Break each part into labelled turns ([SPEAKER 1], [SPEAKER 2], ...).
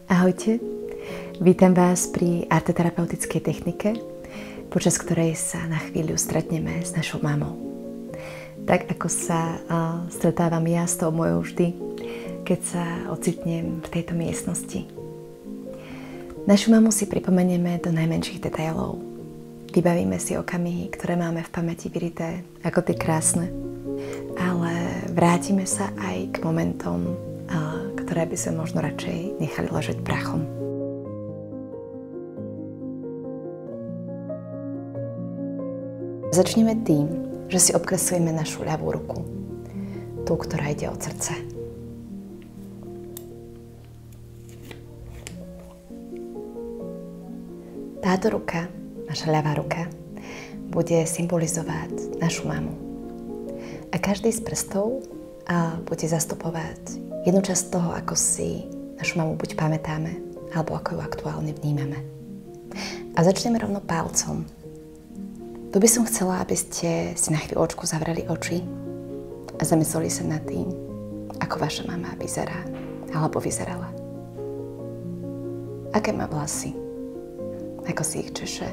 [SPEAKER 1] Ahojte, vítam vás pri arteterapeutickej technike, počas ktorej sa na chvíľu stretneme s našou mamou. Tak ako sa stretávam ja s tou mojou vždy, keď sa ocitnem v tejto miestnosti. Našu mamu si pripomenieme do najmenších detailov. Vybavíme si okamihy, ktoré máme v pamäti vyrité ako tie krásne, ale vrátime sa aj k momentom, ktoré by sme možno radšej nechali ležať prachom. Začneme tým, že si obkreslujeme našu ľavú ruku, tú, ktorá ide od srdca. Táto ruka, naša ľavá ruka, bude symbolizovať našu mamu. A každý z prstov bude zastupovať jednu časť toho, ako si našu mamu buď pamätáme, alebo ako ju aktuálne vnímame. A začneme rovno palcom. Tu by som chcela, aby ste si na chvíľočku zavreli oči a zamysleli sa nad tým, ako vaša mama vyzerá, alebo vyzerala. Aké má vlasy? Ako si ich češe?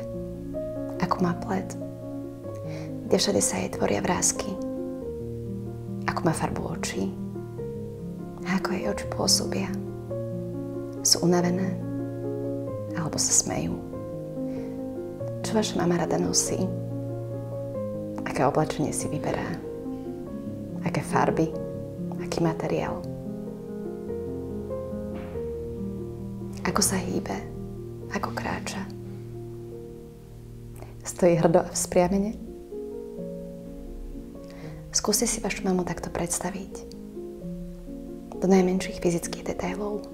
[SPEAKER 1] Ako má plet? Kde všade sa jej tvoria vrásky? Ako má farbu očí? A ako jej oči pôsobia? Sú unavené? Alebo sa smejú? Čo vaša mama rada nosí? Aké oblečenie si vyberá? Aké farby? Aký materiál? Ako sa hýbe? Ako kráča? Stojí hrdo a vzpriamene? Skúste si vašu mamu takto predstaviť. Do najmenších fyzických detailov.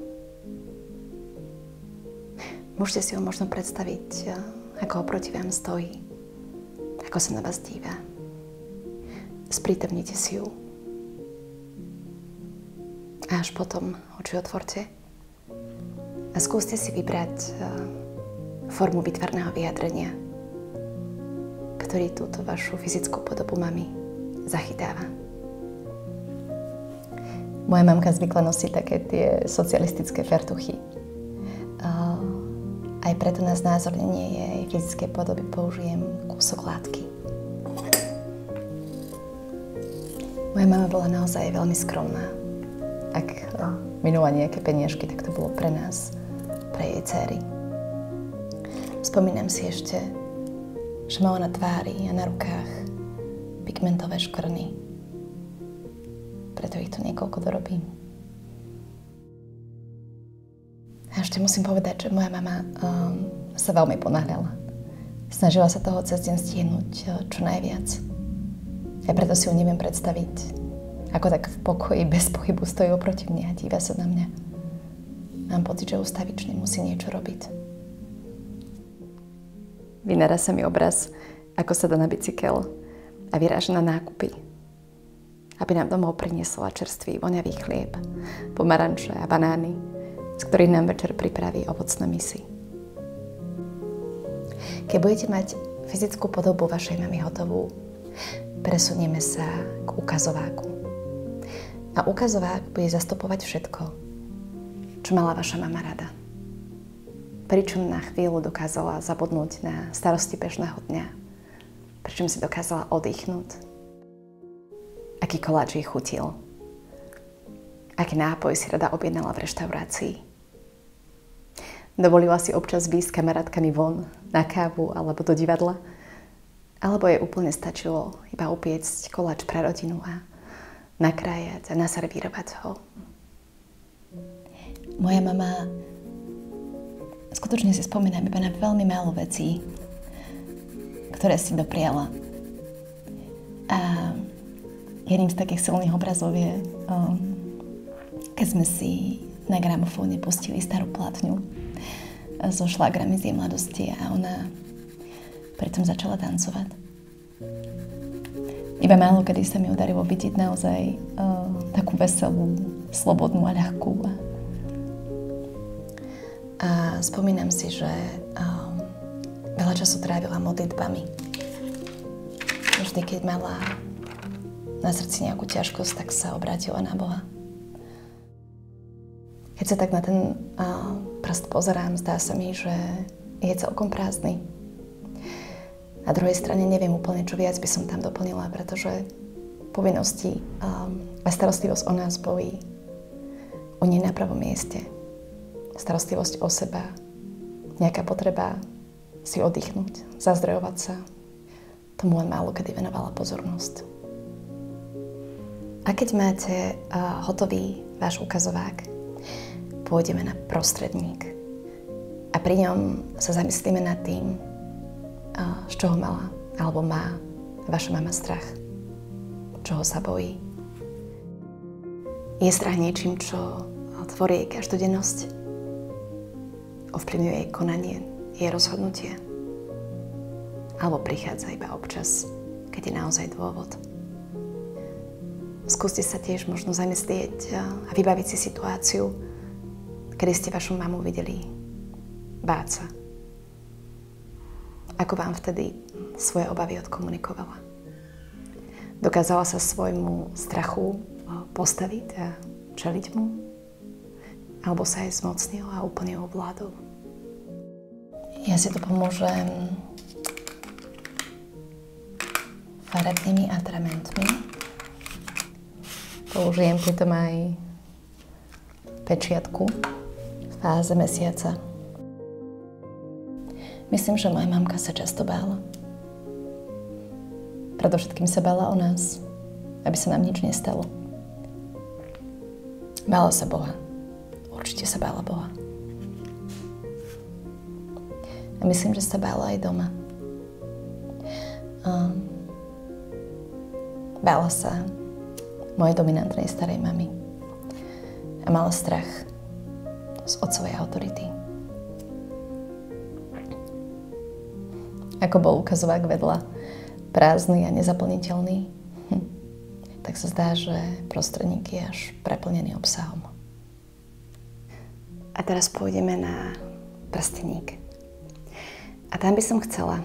[SPEAKER 1] Môžete si ho možno predstaviť, ako oproti vám stojí, ako sa na vás díva. Sprítomnite si ju. A až potom oči otvorte a skúste si vybrať formu výtvarného vyjadrenia, ktorý túto vašu fyzickú podobu mami zachytáva. Moja mamka zvykla nosiť také tie socialistické fertuchy. Aj preto na znázornenie jej fyzickej podoby použijem kúsok látky. Moja mama bola naozaj veľmi skromná. Ak minula nejaké peniažky, tak to bolo pre nás, pre jej dcéry. Spomínam si ešte, že mala na tvári a na rukách pigmentové škvrny. Preto ich tu niekoľko dorobím. A ešte musím povedať, že moja mama sa veľmi ponáhľala. Snažila sa toho cez deň stihnúť čo najviac. Ja preto si ju neviem predstaviť, ako tak v pokoji, bez pohybu stojí oproti mne a díva sa na mňa. Mám pocit, že ustavične musí niečo robiť. Vynára sa mi obraz, ako sa dá na bicykel a vyráža na nákupy, aby nám domov priniesla čerstvý, voňavý chlieb, pomaranče a banány, z ktorých nám večer pripraví ovocné misy. Keď budete mať fyzickú podobu vašej mamy hotovú, presunieme sa k ukazováku. A ukazovák bude zastupovať všetko, čo mala vaša mama rada. Pričom na chvíľu dokázala zabudnúť na starosti bežného dňa, pričom si dokázala oddychnúť. Aký koláč jej chutil. Aký nápoj si rada objednala v reštaurácii. Dovolila si občas výjsť s kamarátkami von, na kávu alebo do divadla. Alebo jej úplne stačilo iba upiecť koláč pre rodinu a nakrájať a naservírovať ho. Moja mama skutočne si spomínam iba na veľmi málo vecí, ktoré si dopriala. A jedným z takých silných obrazov je, keď sme si na gramofóne pustili starú platňu so šlágrami z jej mladosti a ona pritom začala tancovať. Iba málo kedy sa mi udarilo vidieť naozaj takú veselú, slobodnú a ľahkú. A spomínam si, že veľa času trávila modlitbami. Vždy, keď mala na srdci nejakú ťažkosť, tak sa obrátila na Boha. Keď sa tak na ten prst pozerám, zdá sa mi, že je celkom prázdny. Na druhej strane neviem úplne, čo viac by som tam doplnila, pretože povinnosti a starostlivosť o nás boli u nej na pravom mieste. Starostlivosť o seba, nejaká potreba si oddychnúť, zazdrojovať sa. Tomu len málo kedy venovala pozornosť. A keď máte hotový váš ukazovák, pôjdeme na prostredník. A pri ňom sa zamyslíme nad tým, z čoho mala alebo má vaša mama strach. Čoho sa bojí. Je strach niečím, čo tvorí jej každodennosť? Ovplyvňuje jej konanie, jej rozhodnutie? Alebo prichádza iba občas, keď je naozaj dôvod? Skúste sa tiež možno zamyslieť a vybaviť si situáciu, kedy ste vašu mamu videli báť sa. Ako vám vtedy svoje obavy odkomunikovala? Dokázala sa svojmu strachu postaviť a čeliť mu? Alebo sa aj zmocnil a úplne ovládol? Ja si to pomôžem farebnými atramentmi. Použijem pritom aj pečiatku v fáze mesiaca. Myslím, že moja mamka sa často bála. Predovšetkým sa bála o nás, aby sa nám nič nestalo. Bála sa Boha. Určite sa bála Boha. A myslím, že sa bála aj doma. Bála sa mojej dominantnej starej mamy. A mala strach z otcovej autority. Ako bol ukazovák vedľa prázdny a nezaplniteľný, tak sa zdá, že prostredník je až preplnený obsahom. A teraz pôjdeme na prsteník. A tam by som chcela,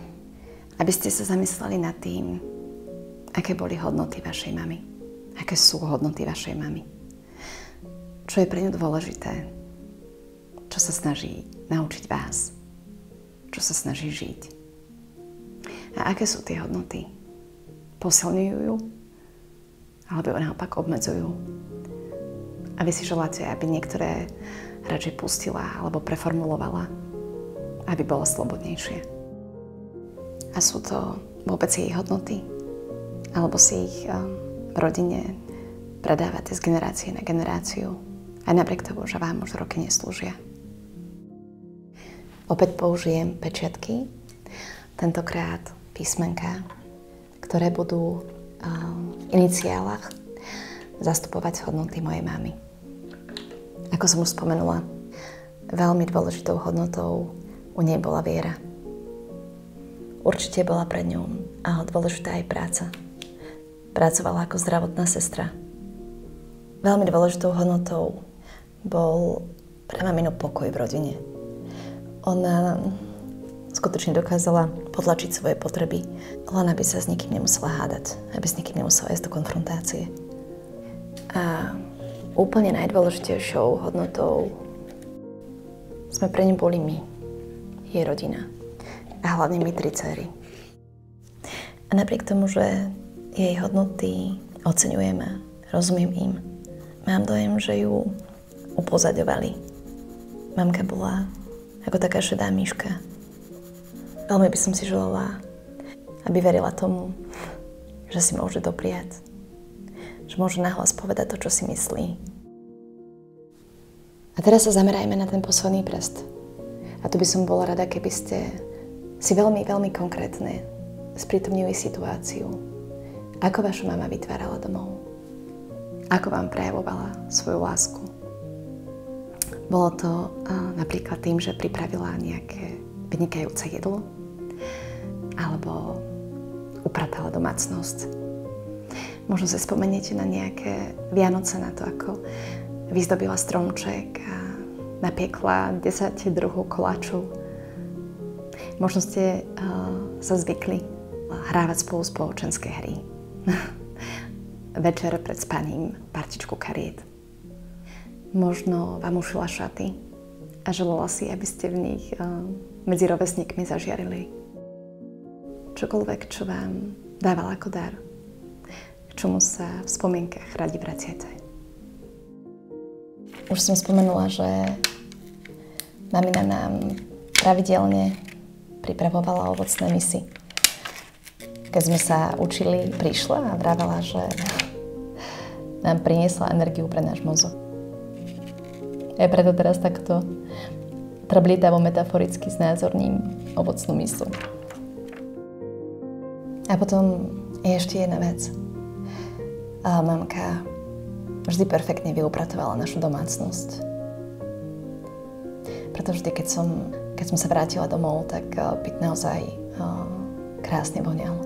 [SPEAKER 1] aby ste sa zamysleli nad tým, aké boli hodnoty vašej mamy. Aké sú hodnoty vašej mamy. Čo je pre ňu dôležité. Čo sa snaží naučiť vás. Čo sa snaží žiť. A aké sú tie hodnoty? Posilňujú ju? Alebo ju naopak obmedzujú? A vy si želáte, aby niektoré radšej pustila alebo preformulovala, aby bola slobodnejšie. A sú to vôbec jej hodnoty? Alebo si ich v rodine predávate z generácie na generáciu, aj napriek tomu, že vám už roky neslúžia. Opäť použijem pečiatky, tentokrát písmenká, ktoré budú v iniciálach zastupovať hodnoty mojej mamy. Ako som už spomenula, veľmi dôležitou hodnotou u nej bola viera. Určite bola pre ňu dôležitá aj práca. Pracovala ako zdravotná sestra. Veľmi dôležitou hodnotou bol pre maminu pokoj v rodine. Ona skutočne dokázala potlačiť svoje potreby, len aby sa s nikým nemusela hádať, aby s nikým nemusela ísť do konfrontácie. A úplne najdôležitejšou hodnotou sme pre ňu boli my, jej rodina. A hlavne my 3 dcéry. A napriek tomu, že jej hodnoty oceňujeme, rozumiem im, mám dojem, že ju upozaďovali. Mamka bola ako taká šedá myška. Veľmi by som si želala, aby verila tomu, že si môže dopriať. Že môže nahlas povedať to, čo si myslí. A teraz sa zamerajme na ten posledný prst. A tu by som bola rada, keby ste si veľmi, veľmi konkrétne sprítomnili situáciu. Ako vaša mama vytvárala domov? Ako vám prejavovala svoju lásku? Bolo to napríklad tým, že pripravila nejaké vynikajúce jedlo? Alebo upratala domácnosť? Možno sa spomeniete na nejaké Vianoce, na to, ako vyzdobila stromček a napiekla 10 druhov koláčov. Možno ste sa zvykli hrávať spolu spoločenské hry. Večer pred spaním partičku kariet. Možno vám ušila šaty a želala si, aby ste v nich medzi rovesníkmi zažiarili. Čokoľvek, čo vám dával ako dar, k čomu sa v spomienkach radi vraciate. Už som spomenula, že mamina nám pravidelne pripravovala ovocné misy. Keď sme sa učili, prišla a vravala, že nám priniesla energiu pre náš mozog. Ja preto teraz takto trblítavo metaforicky znázorním ovocnú misu. A potom je ešte jedna vec. Mamka vždy perfektne vyupratovala našu domácnosť. Preto vždy, keď som sa vrátila domov, tak byt naozaj krásne voňal.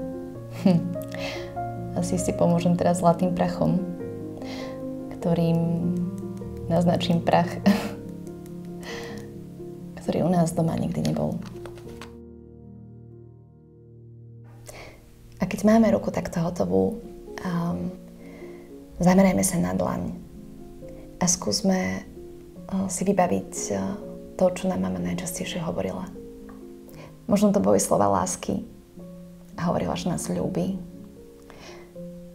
[SPEAKER 1] Asi si pomôžem teraz zlatým prachom, ktorým naznačím prach, ktorý u nás doma nikdy nebol. A keď máme ruku takto hotovú, zamerajme sa na dlaň a skúsme si vybaviť to, čo nám mama najčastejšie hovorila. Možno to boli slova lásky a hovorila, že nás ľúbi.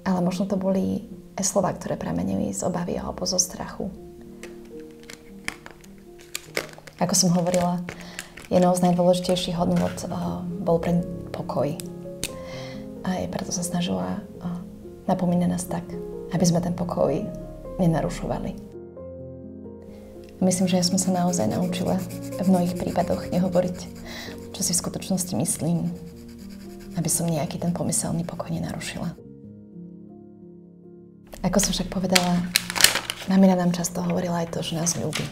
[SPEAKER 1] Ale možno to boli aj slova, ktoré pramenili z obavy alebo zo strachu. Ako som hovorila, jednou z najdôležitejších hodnôt bol pre pokoj. A preto sa snažila napomínať nás tak, aby sme ten pokoj nenarušovali. Myslím, že ja som sa naozaj naučila v mnohých prípadoch nehovoriť, čo si v skutočnosti myslím, aby som nejaký ten pomyselný pokoj nenarušila. Ako som však povedala, mamina nám často hovorila aj to, že nás ľúbi.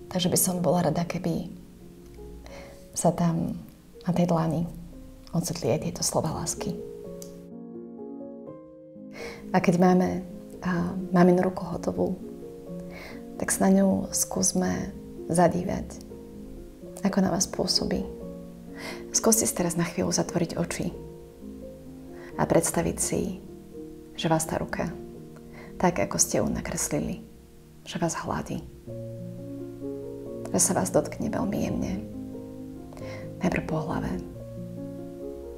[SPEAKER 1] Takže by som bola rada, keby sa tam na tej dlani ocitli aj tieto slova lásky. A keď máme maminu ruku hotovú, tak sa na ňu skúsme zadívať, ako na vás pôsobí. Skúste si teraz na chvíľu zatvoriť oči a predstaviť si, že vás tá ruka, tak ako ste ju nakreslili, že vás hladí. Že sa vás dotkne veľmi jemne. Najprv po hlave,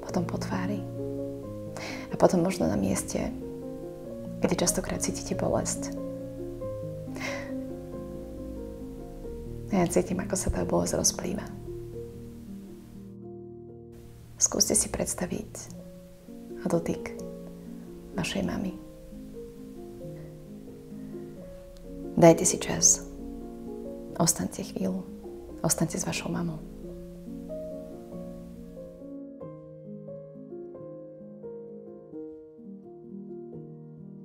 [SPEAKER 1] potom po tvári a potom možno na mieste, kedy častokrát cítite bolesť. Ja cítim, ako sa tá bolesť rozplýva. Skúste si predstaviť a dotyk vašej mamy. Dajte si čas. Ostaňte chvíľu. Ostaňte s vašou mamou.